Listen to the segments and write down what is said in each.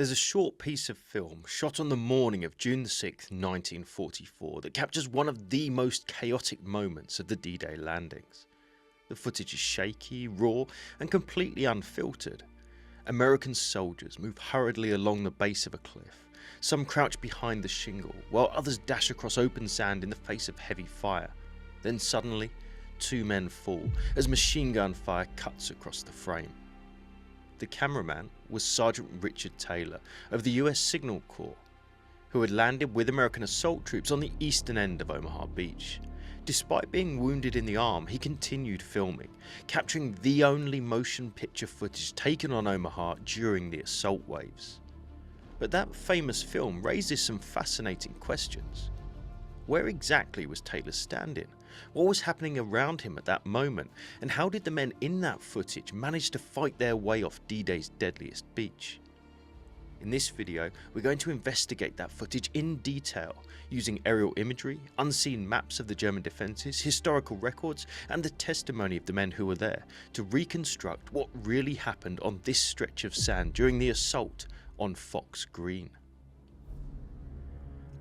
There's a short piece of film shot on the morning of June 6, 1944 that captures one of the most chaotic moments of the D-Day landings. The footage is shaky, raw and completely unfiltered. American soldiers move hurriedly along the base of a cliff. Some crouch behind the shingle, while others dash across open sand in the face of heavy fire. Then suddenly, two men fall as machine gun fire cuts across the frame. The cameraman was Sergeant Richard Taylor of the US Signal Corps, who had landed with American assault troops on the eastern end of Omaha Beach. Despite being wounded in the arm, he continued filming, capturing the only motion picture footage taken on Omaha during the assault waves. But that famous film raises some fascinating questions. Where exactly was Taylor standing? What was happening around him at that moment? And how did the men in that footage manage to fight their way off D-Day's deadliest beach? In this video, we're going to investigate that footage in detail, using aerial imagery, unseen maps of the German defences, historical records, and the testimony of the men who were there, to reconstruct what really happened on this stretch of sand during the assault on Fox Green.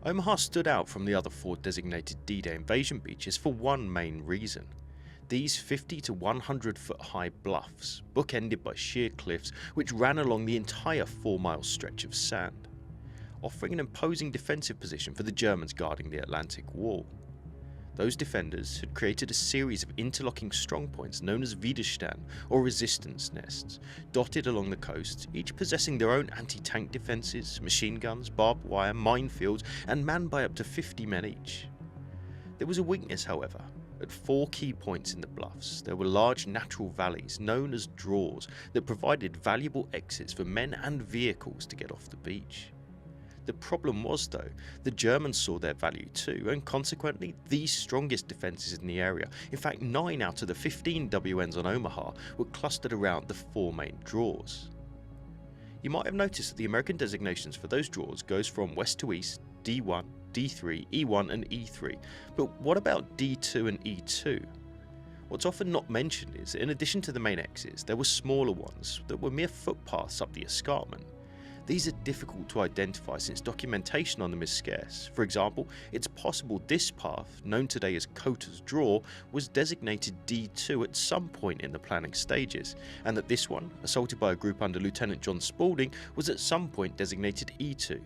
Omaha stood out from the other four designated D-Day invasion beaches for one main reason. These 50 to 100 foot high bluffs, bookended by sheer cliffs which ran along the entire 4-mile stretch of sand, offering an imposing defensive position for the Germans guarding the Atlantic Wall. Those defenders had created a series of interlocking strongpoints known as Widerstand or resistance nests, dotted along the coast, each possessing their own anti-tank defences, machine guns, barbed wire, minefields, and manned by up to 50 men each. There was a weakness, however. At 4 key points in the bluffs, there were large natural valleys known as draws that provided valuable exits for men and vehicles to get off the beach. The problem was, though, the Germans saw their value too, and consequently the strongest defences in the area, in fact 9 out of the 15 WNs on Omaha, were clustered around the 4 main draws. You might have noticed that the American designations for those draws goes from west to east, D1, D3, E1 and E3, but what about D2 and E2? What's often not mentioned is that in addition to the main exits, there were smaller ones that were mere footpaths up the escarpment. These are difficult to identify since documentation on them is scarce. For example, it's possible this path, known today as Coater's Draw, was designated D2 at some point in the planning stages, and that this one, assaulted by a group under Lieutenant John Spaulding, was at some point designated E2.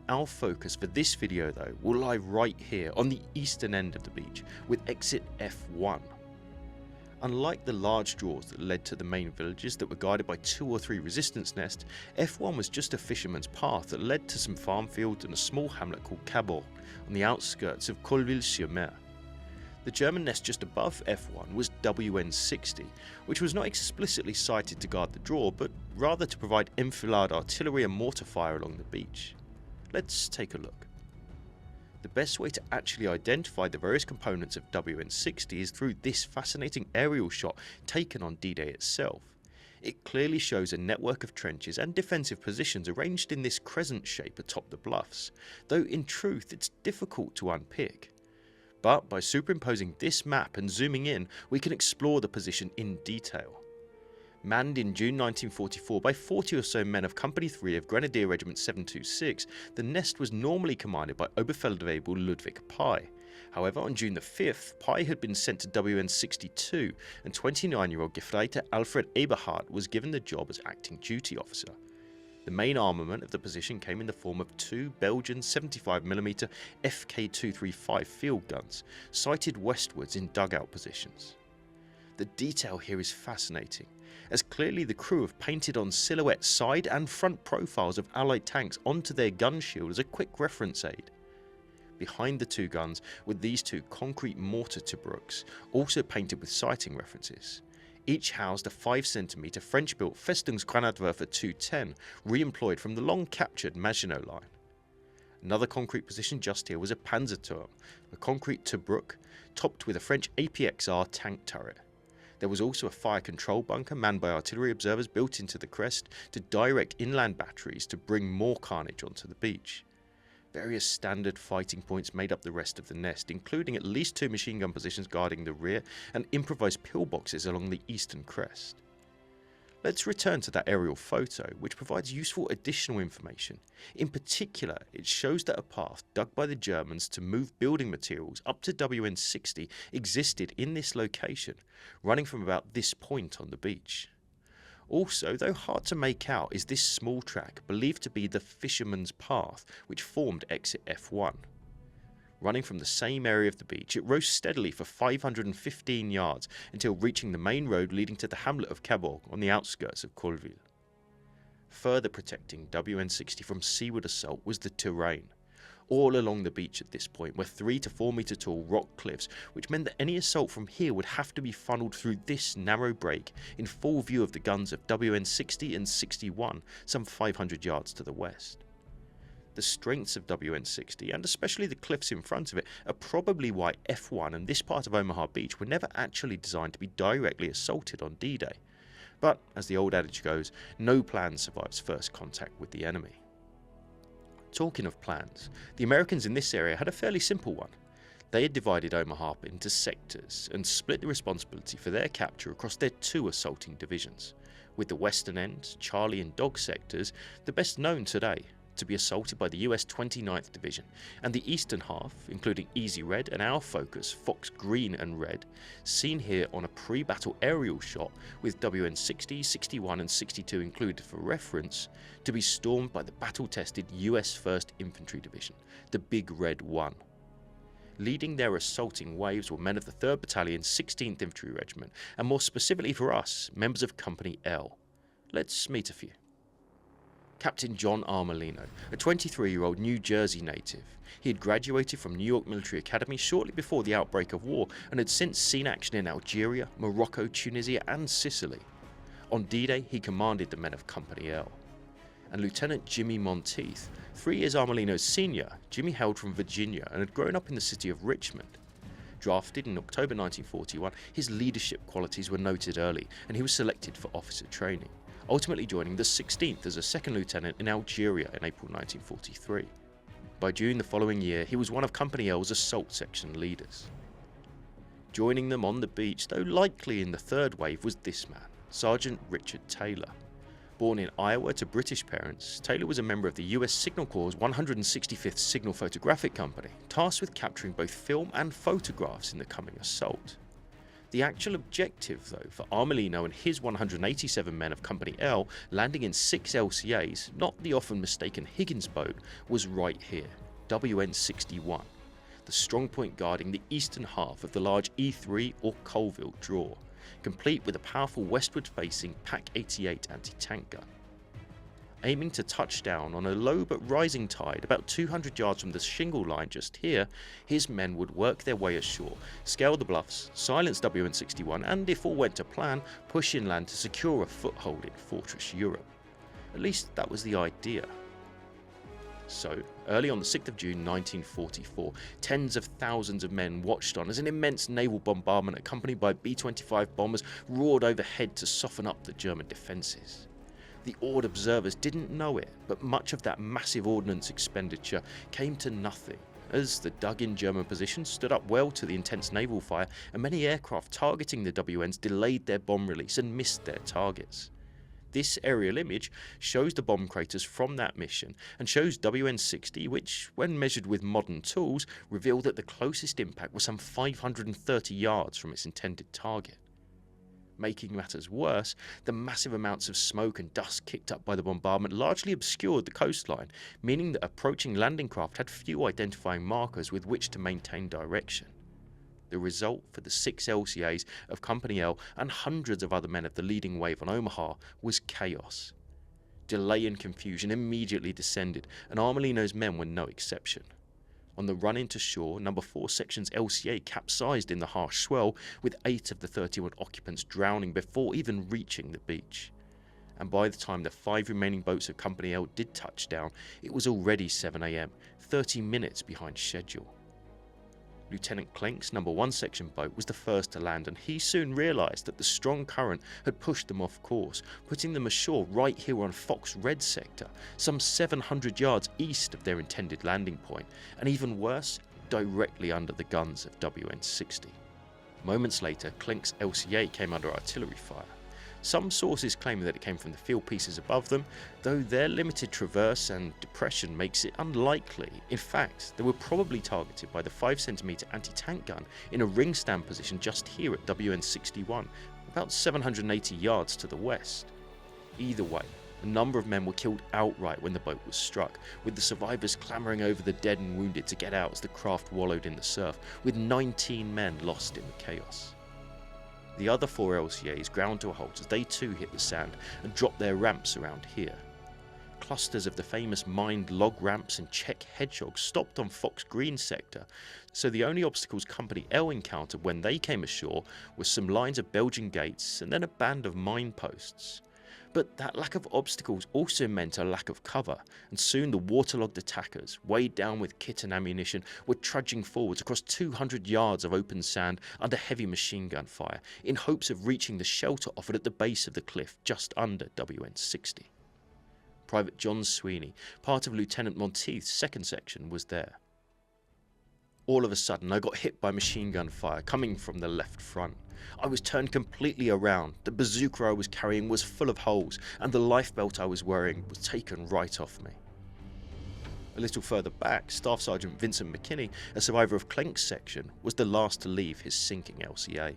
Our focus for this video though will lie right here on the eastern end of the beach, with exit F1. Unlike the large draws that led to the main villages that were guarded by 2 or 3 resistance nests, F1 was just a fisherman's path that led to some farm fields and a small hamlet called Cabot on the outskirts of Colville-sur-Mer. The German nest just above F1 was WN60, which was not explicitly sited to guard the draw, but rather to provide enfilade artillery and mortar fire along the beach. Let's take a look. The best way to actually identify the various components of WN60 is through this fascinating aerial shot taken on D-Day itself. It clearly shows a network of trenches and defensive positions arranged in this crescent shape atop the bluffs, though in truth it's difficult to unpick. But by superimposing this map and zooming in, we can explore the position in detail. Manned in June 1944 by 40 or so men of Company 3 of Grenadier Regiment 726, the nest was normally commanded by Oberfeldwebel Ludwig Pye. However, on June the 5th, Pye had been sent to WN62, and 29-year-old Gefreiter Alfred Eberhardt was given the job as acting duty officer. The main armament of the position came in the form of 2 Belgian 75mm FK235 field guns, sighted westwards in dugout positions. The detail here is fascinating, as clearly the crew have painted on silhouette side and front profiles of Allied tanks onto their gun shield as a quick reference aid. Behind the 2 guns were these 2 concrete mortar Tobruks, also painted with sighting references. Each housed a 5cm French-built Festungsgranatwerfer 210, re-employed from the long-captured Maginot Line. Another concrete position just here was a Panzerturm, a concrete Tobruk, topped with a French APXR tank turret. There was also a fire control bunker manned by artillery observers built into the crest to direct inland batteries to bring more carnage onto the beach. Various standard fighting points made up the rest of the nest, including at least 2 machine gun positions guarding the rear and improvised pillboxes along the eastern crest. Let's return to that aerial photo, which provides useful additional information. In particular, it shows that a path dug by the Germans to move building materials up to WN60 existed in this location, running from about this point on the beach. Also, though hard to make out, is this small track believed to be the Fisherman's Path, which formed exit F1. Running from the same area of the beach, it rose steadily for 515 yards until reaching the main road leading to the hamlet of Cabourg on the outskirts of Colville. Further protecting WN60 from seaward assault was the terrain. All along the beach at this point were 3 to 4 metre tall rock cliffs, which meant that any assault from here would have to be funneled through this narrow break in full view of the guns of WN60 and 61, some 500 yards to the west. The strengths of WN60, and especially the cliffs in front of it, are probably why F1 and this part of Omaha Beach were never actually designed to be directly assaulted on D-Day. But, as the old adage goes, no plan survives first contact with the enemy. Talking of plans, the Americans in this area had a fairly simple one. They had divided Omaha into sectors and split the responsibility for their capture across their 2 assaulting divisions, with the western end, Charlie and Dog sectors, the best known today, to be assaulted by the US 29th Division, and the eastern half, including Easy Red and our focus, Fox Green and Red, seen here on a pre-battle aerial shot with WN60, 61 and 62 included for reference, to be stormed by the battle-tested US 1st Infantry Division, the Big Red 1. Leading their assaulting waves were men of the 3rd Battalion, 16th Infantry Regiment, and more specifically for us, members of Company L. Let's meet a few. Captain John Armelino, a 23-year-old New Jersey native. He had graduated from New York Military Academy shortly before the outbreak of war and had since seen action in Algeria, Morocco, Tunisia and Sicily. On D-Day, he commanded the men of Company L. And Lieutenant Jimmy Monteith, 3 years Armelino's senior, Jimmy hailed from Virginia and had grown up in the city of Richmond. Drafted in October 1941, his leadership qualities were noted early and he was selected for officer training, ultimately joining the 16th as a second lieutenant in Algeria in April 1943. By June the following year, he was one of Company L's assault section leaders. Joining them on the beach, though likely in the 3rd wave, was this man, Sergeant Richard Taylor. Born in Iowa to British parents, Taylor was a member of the US Signal Corps' 165th Signal Photographic Company, tasked with capturing both film and photographs in the coming assault. The actual objective, though, for Armelino and his 187 men of Company L landing in 6 LCAs, not the often mistaken Higgins boat, was right here, WN61, the strong point guarding the eastern half of the large E3 or Colville draw, complete with a powerful westward-facing PAC-88 anti-tank gun. Aiming to touch down on a low but rising tide about 200 yards from the shingle line just here, his men would work their way ashore, scale the bluffs, silence WN61 and, if all went to plan, push inland to secure a foothold in Fortress Europe. At least that was the idea. So, early on the 6th of June 1944, tens of thousands of men watched on as an immense naval bombardment accompanied by B-25 bombers roared overhead to soften up the German defences. The awed observers didn't know it, but much of that massive ordnance expenditure came to nothing, as the dug-in German positions stood up well to the intense naval fire, and many aircraft targeting the WNs delayed their bomb release and missed their targets. This aerial image shows the bomb craters from that mission and shows WN60, which, when measured with modern tools, revealed that the closest impact was some 530 yards from its intended target. Making matters worse, the massive amounts of smoke and dust kicked up by the bombardment largely obscured the coastline, meaning that approaching landing craft had few identifying markers with which to maintain direction. The result for the 6 LCAs of Company L and hundreds of other men of the leading wave on Omaha was chaos. Delay and confusion immediately descended, and Armelino's men were no exception. On the run into shore, No. 4 Section's LCA capsized in the harsh swell, with 8 of the 31 occupants drowning before even reaching the beach. And by the time the 5 remaining boats of Company L did touch down, it was already 7 AM, 30 minutes behind schedule. Lieutenant Klenk's No. 1 Section boat was the first to land, and he soon realised that the strong current had pushed them off course, putting them ashore right here on Fox Red Sector, some 700 yards east of their intended landing point, and even worse, directly under the guns of WN60. Moments later, Klenk's LCA came under artillery fire. Some sources claim that it came from the field pieces above them, though their limited traverse and depression makes it unlikely. In fact, they were probably targeted by the 5cm anti-tank gun in a ring stand position just here at WN61, about 780 yards to the west. Either way, a number of men were killed outright when the boat was struck, with the survivors clambering over the dead and wounded to get out as the craft wallowed in the surf, with 19 men lost in the chaos. The other 4 LCAs ground to a halt as they too hit the sand and dropped their ramps around here. Clusters of the famous mined log ramps and Czech hedgehogs stopped on Fox Green sector, so the only obstacles Company L encountered when they came ashore were some lines of Belgian gates and then a band of mine posts. But that lack of obstacles also meant a lack of cover, and soon the waterlogged attackers, weighed down with kit and ammunition, were trudging forwards across 200 yards of open sand under heavy machine gun fire, in hopes of reaching the shelter offered at the base of the cliff just under WN60. Private John Sweeney, part of Lieutenant Monteith's second section, was there. All of a sudden I got hit by machine gun fire coming from the left front. I was turned completely around, the bazooka I was carrying was full of holes, and the lifebelt I was wearing was taken right off me. A little further back, Staff Sergeant Vincent McKinney, a survivor of Klenk's section, was the last to leave his sinking LCA.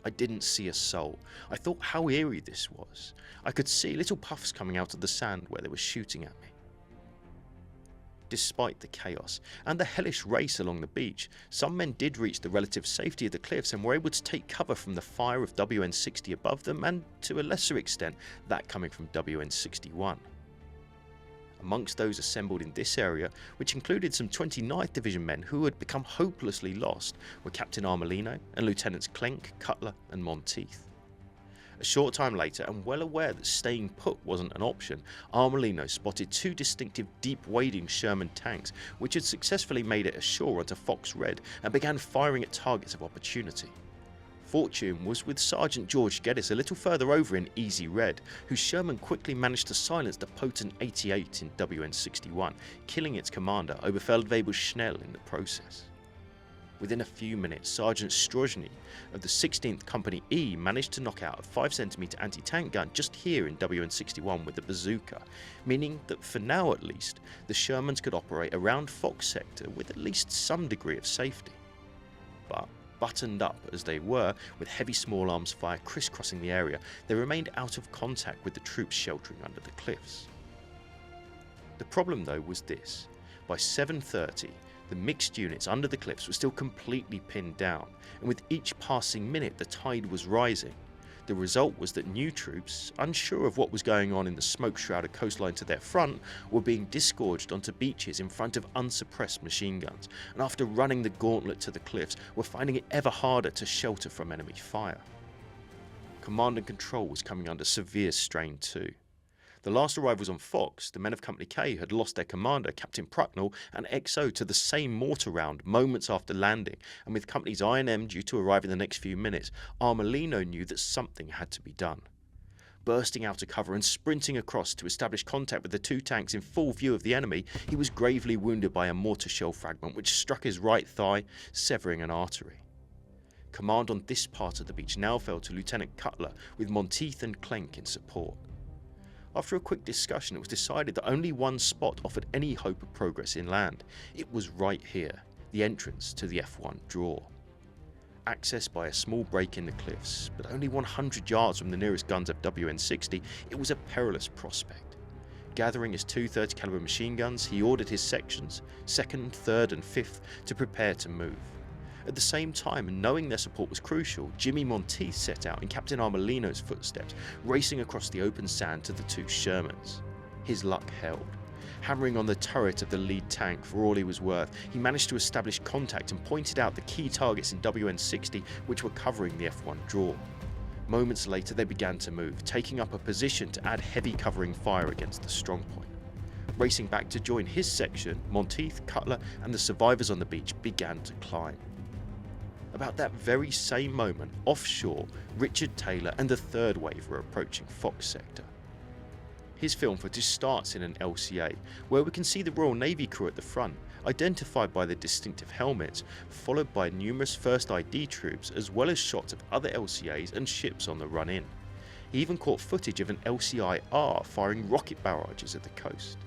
I didn't see a soul. I thought how eerie this was. I could see little puffs coming out of the sand where they were shooting at me. Despite the chaos and the hellish race along the beach, some men did reach the relative safety of the cliffs and were able to take cover from the fire of WN60 above them, and to a lesser extent that coming from WN61. Amongst those assembled in this area, which included some 29th Division men who had become hopelessly lost, were Captain Armelino and Lieutenants Klenk, Cutler and Monteith. A short time later, and well aware that staying put wasn't an option, Armelino spotted 2 distinctive deep-wading Sherman tanks which had successfully made it ashore onto Fox Red and began firing at targets of opportunity. Fortune was with Sergeant George Geddes a little further over in Easy Red, whose Sherman quickly managed to silence the potent 88 in WN61, killing its commander, Oberfeldwebel Schnell, in the process. Within a few minutes, Sergeant Strozny of the 16th Company E managed to knock out a 5cm anti-tank gun just here in WN61 with the bazooka, meaning that for now at least, the Shermans could operate around Fox sector with at least some degree of safety. But buttoned up as they were, with heavy small arms fire crisscrossing the area, they remained out of contact with the troops sheltering under the cliffs. The problem though was this: by 7:30, the mixed units under the cliffs were still completely pinned down, and with each passing minute the tide was rising. The result was that new troops, unsure of what was going on in the smoke-shrouded coastline to their front, were being disgorged onto beaches in front of unsuppressed machine guns, and after running the gauntlet to the cliffs, were finding it ever harder to shelter from enemy fire. Command and control was coming under severe strain too. The last arrivals on Fox, the men of Company K had lost their commander, Captain Prucknell, and XO to the same mortar round moments after landing, and with Companies I and M due to arrive in the next few minutes, Armelino knew that something had to be done. Bursting out of cover and sprinting across to establish contact with the 2 tanks in full view of the enemy, he was gravely wounded by a mortar shell fragment which struck his right thigh, severing an artery. Command on this part of the beach now fell to Lieutenant Cutler, with Monteith and Klenk in support. After a quick discussion, it was decided that only one spot offered any hope of progress inland. It was right here, the entrance to the F1 draw. Accessed by a small break in the cliffs, but only 100 yards from the nearest guns of WN60, it was a perilous prospect. Gathering his 230 caliber machine guns, he ordered his sections, 2nd, 3rd and 5th, to prepare to move. At the same time, and knowing their support was crucial, Jimmy Monteith set out in Captain Armelino's footsteps, racing across the open sand to the 2 Shermans. His luck held. Hammering on the turret of the lead tank for all he was worth, he managed to establish contact and pointed out the key targets in WN60 which were covering the F1 draw. Moments later they began to move, taking up a position to add heavy covering fire against the strongpoint. Racing back to join his section, Monteith, Cutler and the survivors on the beach began to climb. About that very same moment, offshore, Richard Taylor and the 3rd wave were approaching Fox sector. His film footage starts in an LCA, where we can see the Royal Navy crew at the front, identified by their distinctive helmets, followed by numerous first ID troops as well as shots of other LCAs and ships on the run in. He even caught footage of an LCI-R firing rocket barrages at the coast.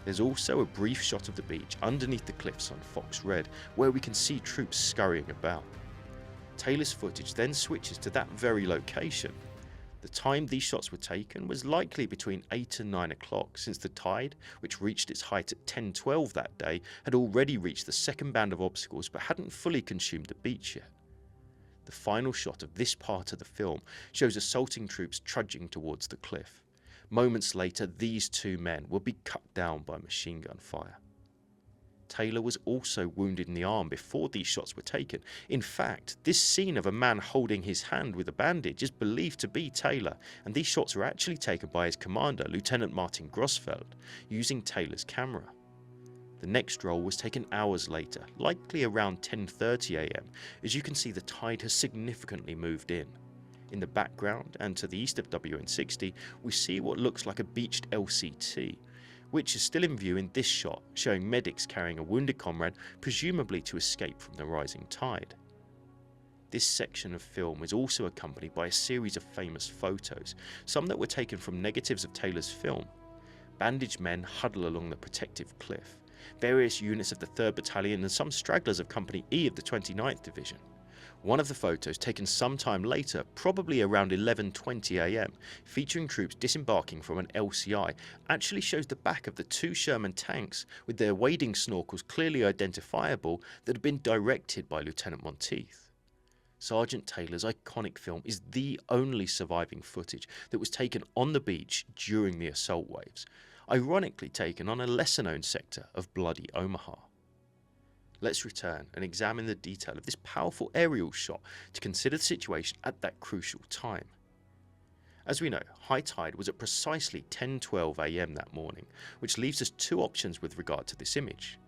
There's also a brief shot of the beach underneath the cliffs on Fox Red, where we can see troops scurrying about. Taylor's footage then switches to that very location. The time these shots were taken was likely between 8 and 9 o'clock, since the tide, which reached its height at 10:12 that day, had already reached the second band of obstacles but hadn't fully consumed the beach yet. The final shot of this part of the film shows assaulting troops trudging towards the cliff. Moments later, these two men will be cut down by machine gun fire. Taylor was also wounded in the arm before these shots were taken. In fact, this scene of a man holding his hand with a bandage is believed to be Taylor, and these shots were actually taken by his commander, Lieutenant Martin Grossfeld, using Taylor's camera. The next roll was taken hours later, likely around 10:30 am, as you can see the tide has significantly moved in. In the background and to the east of WN60, we see what looks like a beached LCT, which is still in view in this shot, showing medics carrying a wounded comrade, presumably to escape from the rising tide. This section of film is also accompanied by a series of famous photos, some that were taken from negatives of Taylor's film. Bandaged men huddle along the protective cliff, various units of the 3rd Battalion and some stragglers of Company E of the 29th Division. One of the photos, taken some time later, probably around 11:20 am, featuring troops disembarking from an LCI, actually shows the back of the two Sherman tanks with their wading snorkels clearly identifiable that had been directed by Lieutenant Monteith. Sergeant Taylor's iconic film is the only surviving footage that was taken on the beach during the assault waves, ironically taken on a lesser-known sector of bloody Omaha. Let's return and examine the detail of this powerful aerial shot to consider the situation at that crucial time. As we know, high tide was at precisely 10:12 am that morning, which leaves us two options with regard to this image.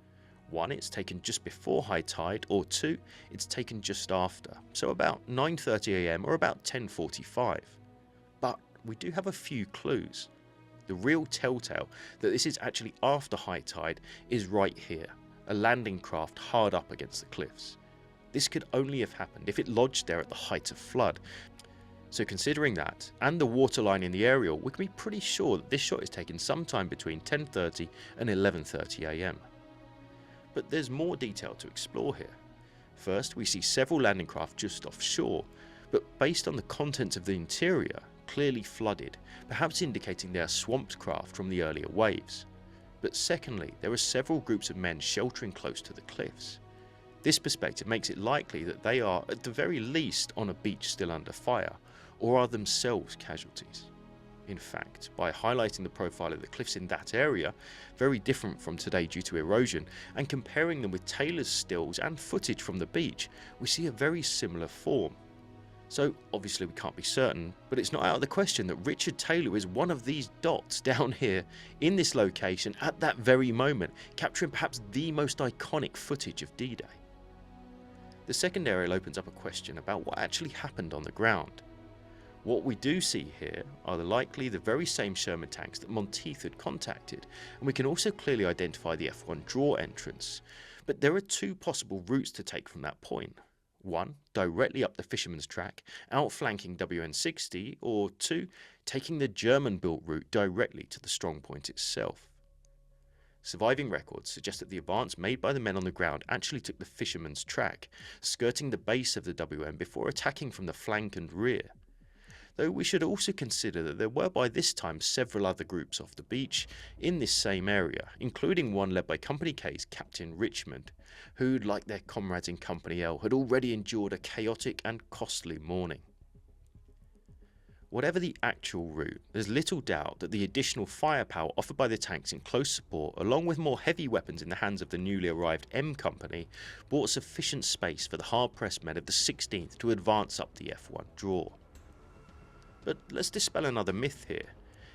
One, it's taken just before high tide, or two, it's taken just after, so about 9:30 am or about 10:45. But we do have a few clues. The real telltale that this is actually after high tide is right here. A landing craft hard up against the cliffs. This could only have happened if it lodged there at the height of flood. So considering that, and the waterline in the aerial, we can be pretty sure that this shot is taken sometime between 10:30 and 11:30 am. But there's more detail to explore here. First, we see several landing craft just offshore, but based on the contents of the interior, clearly flooded, perhaps indicating they are swamped craft from the earlier waves. But secondly, there are several groups of men sheltering close to the cliffs. This perspective makes it likely that they are, at the very least, on a beach still under fire, or are themselves casualties. In fact, by highlighting the profile of the cliffs in that area, very different from today due to erosion, and comparing them with Taylor's stills and footage from the beach, we see a very similar form. So obviously we can't be certain, but it's not out of the question that Richard Taylor is one of these dots down here in this location at that very moment, capturing perhaps the most iconic footage of D-Day. The second aerial opens up a question about what actually happened on the ground. What we do see here are likely the very same Sherman tanks that Monteith had contacted, and we can also clearly identify the F1 draw entrance, but there are two possible routes to take from that point. One, directly up the Fisherman's Track, outflanking WN60, or two, taking the German-built route directly to the strong point itself. Surviving records suggest that the advance made by the men on the ground actually took the Fisherman's Track, skirting the base of the WN before attacking from the flank and rear. Though we should also consider that there were by this time several other groups off the beach in this same area, including one led by Company K's Captain Richmond, who, like their comrades in Company L, had already endured a chaotic and costly morning. Whatever the actual route, there's little doubt that the additional firepower offered by the tanks in close support, along with more heavy weapons in the hands of the newly arrived M Company, bought sufficient space for the hard-pressed men of the 16th to advance up the F1 draw. But let's dispel another myth here.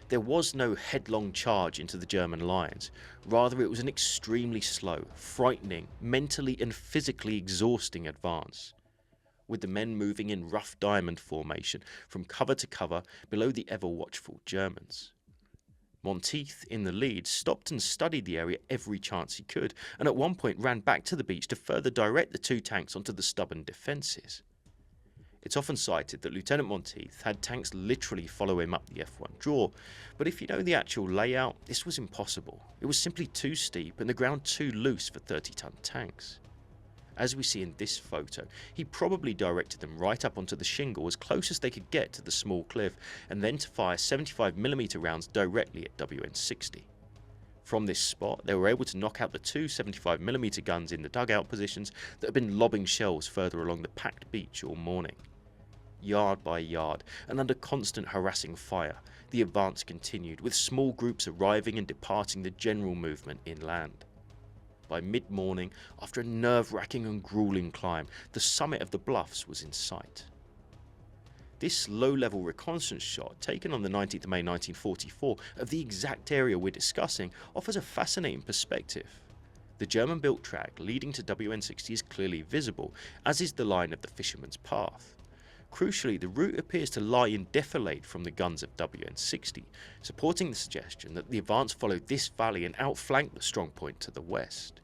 There was no headlong charge into the German lines. Rather, it was an extremely slow, frightening, mentally and physically exhausting advance, with the men moving in rough diamond formation from cover to cover below the ever-watchful Germans. Monteith, in the lead, stopped and studied the area every chance he could, and at one point ran back to the beach to further direct the two tanks onto the stubborn defences. It's often cited that Lieutenant Monteith had tanks literally follow him up the F1 draw, but if you know the actual layout, this was impossible. It was simply too steep and the ground too loose for 30-ton tanks. As we see in this photo, he probably directed them right up onto the shingle as close as they could get to the small cliff, and then to fire 75mm rounds directly at WN-60. From this spot, they were able to knock out the two 75mm guns in the dugout positions that had been lobbing shells further along the packed beach all morning. Yard by yard, and under constant harassing fire, the advance continued, with small groups arriving and departing the general movement inland. By mid-morning, after a nerve-wracking and grueling climb, the summit of the bluffs was in sight. This low-level reconnaissance shot, taken on the 19th of May 1944, of the exact area we're discussing, offers a fascinating perspective. The German-built track leading to WN-60 is clearly visible, as is the line of the Fisherman's Path. Crucially, the route appears to lie in defilade from the guns of WN-60, supporting the suggestion that the advance followed this valley and outflanked the strong point to the west.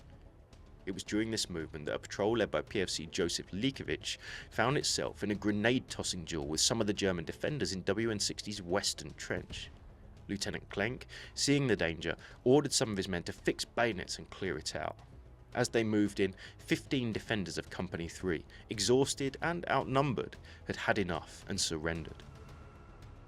It was during this movement that a patrol led by PFC Joseph Likovich found itself in a grenade-tossing duel with some of the German defenders in WN-60's western trench. Lieutenant Klenk, seeing the danger, ordered some of his men to fix bayonets and clear it out. As they moved in, 15 defenders of Company 3, exhausted and outnumbered, had had enough and surrendered.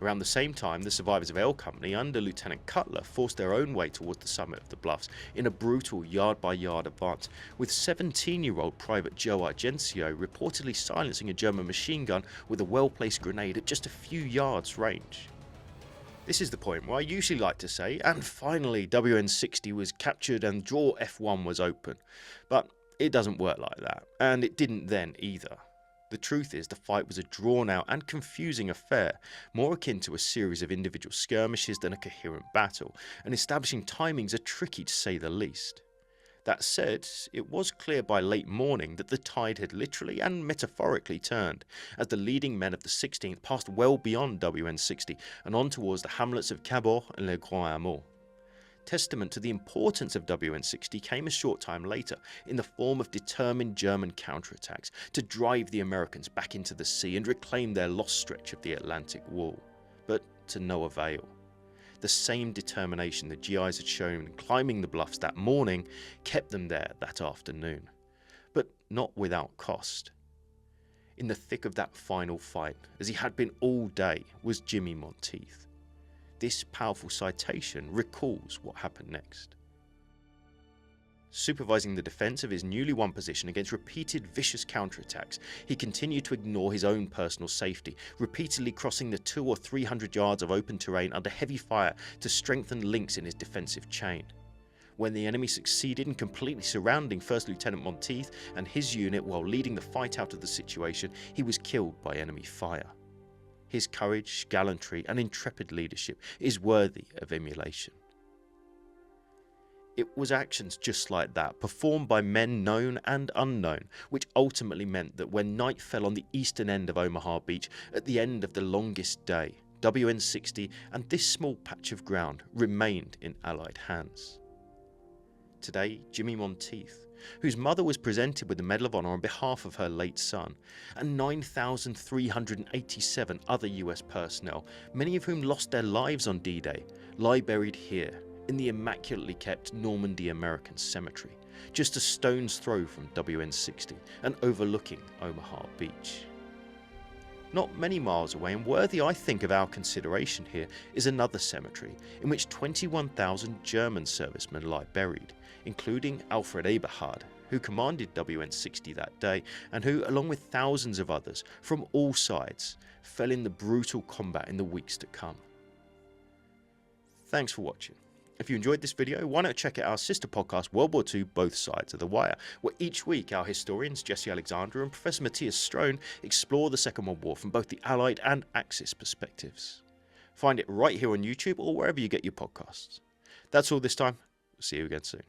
Around the same time, the survivors of L Company under Lieutenant Cutler forced their own way towards the summit of the bluffs in a brutal yard-by-yard advance, with 17-year-old Private Joe Argencio reportedly silencing a German machine gun with a well-placed grenade at just a few yards range. This is the point where I usually like to say, and finally WN-60 was captured and draw F1 was open. But it doesn't work like that, and it didn't then either. The truth is the fight was a drawn-out and confusing affair, more akin to a series of individual skirmishes than a coherent battle, and establishing timings are tricky to say the least. That said, it was clear by late morning that the tide had literally and metaphorically turned, as the leading men of the 16th passed well beyond WN-60 and on towards the hamlets of Cabot and Le Grand Amour. Testament to the importance of WN-60 came a short time later in the form of determined German counterattacks to drive the Americans back into the sea and reclaim their lost stretch of the Atlantic Wall, but to no avail. The same determination the GIs had shown in climbing the bluffs that morning kept them there that afternoon, but not without cost. In the thick of that final fight, as he had been all day, was Jimmy Monteith. This powerful citation recalls what happened next. Supervising the defence of his newly won position against repeated vicious counterattacks, he continued to ignore his own personal safety, repeatedly crossing the 200 or 300 yards of open terrain under heavy fire to strengthen links in his defensive chain. When the enemy succeeded in completely surrounding 1st Lieutenant Monteith and his unit while leading the fight out of the situation, he was killed by enemy fire. His courage, gallantry and intrepid leadership is worthy of emulation. It was actions just like that, performed by men known and unknown, which ultimately meant that when night fell on the eastern end of Omaha Beach, at the end of the longest day, WN-60 and this small patch of ground remained in Allied hands. Today, Jimmy Monteith, whose mother was presented with the Medal of Honor on behalf of her late son, and 9,387 other US personnel, many of whom lost their lives on D-Day, lie buried here, in the immaculately kept Normandy American Cemetery, just a stone's throw from WN-60 and overlooking Omaha Beach. Not many miles away, and worthy I think of our consideration here, is another cemetery in which 21,000 German servicemen lie buried, including Alfred Eberhard, who commanded WN-60 that day and who, along with thousands of others from all sides, fell in the brutal combat in the weeks to come. Thanks for watching. If you enjoyed this video, why not check out our sister podcast, World War II Both Sides of the Wire, where each week our historians Jesse Alexander and Professor Matthias Strone explore the Second World War from both the Allied and Axis perspectives. Find it right here on YouTube or wherever you get your podcasts. That's all this time. See you again soon.